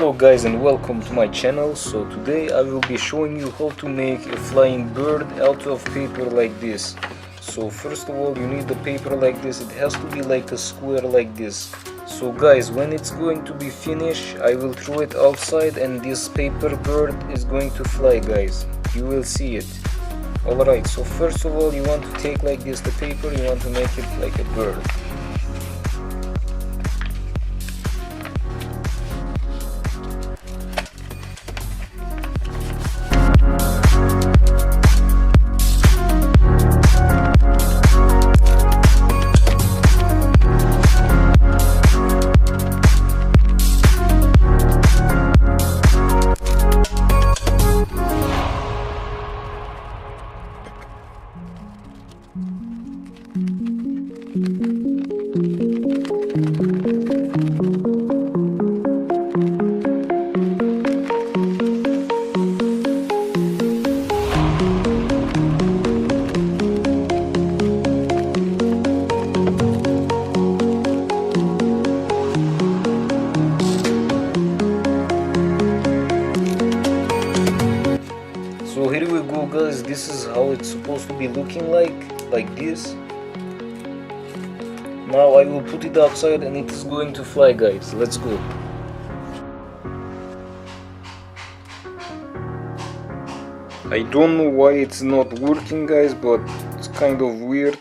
Hello guys and welcome to my channel. So today I will be showing you how to make a flying bird out of paper like this. So first of all you need the paper like this. It has to be like a square like this. So guys, when it's going to be finished I will throw it outside and this paper bird is going to fly, guys. You will see it. Alright, so first of all you want to take like this the paper, you want to make it like a bird. So here we go guys, this is how it's supposed to be looking like this. Now I will put it outside and it is going to fly, guys. Let's go. I don't know why it's not working guys, but it's kind of weird.